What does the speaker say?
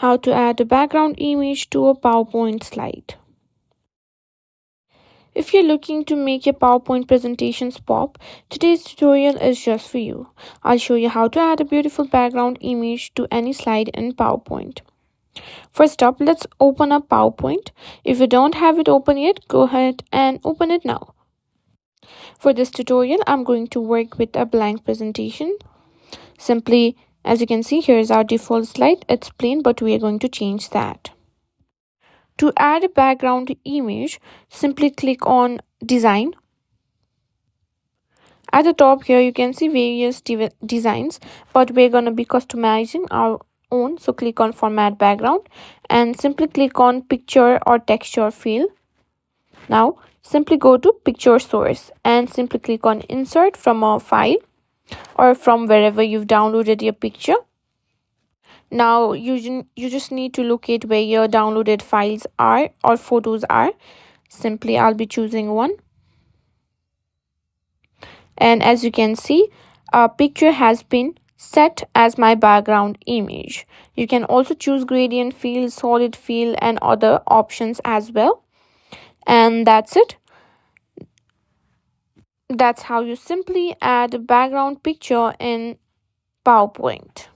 How to add a background image to a PowerPoint slide. If you're looking to make your PowerPoint presentations pop, today's tutorial is just for you. I'll show you how to add a beautiful background image to any slide in PowerPoint. First up, let's open up PowerPoint. If you don't have it open yet, go ahead and open it now. For this tutorial, I'm going to work with a blank presentation. Simply, as you can see, here's our default slide. It's plain, but we are going to change that. To add a background image, simply click on Design. At the top here, you can see various designs, but we're going to be customizing our own. So click on Format Background and simply click on Picture or Texture field. Now, simply go to Picture Source and simply click on Insert from a file or from wherever you've downloaded your picture. Now you just need to locate where your downloaded files are or photos are. Simply I'll be choosing one, and as you can see, a picture has been set as my background image. You can also choose gradient fill, solid fill, and other options as well. And that's it. That's how you simply add a background picture in PowerPoint.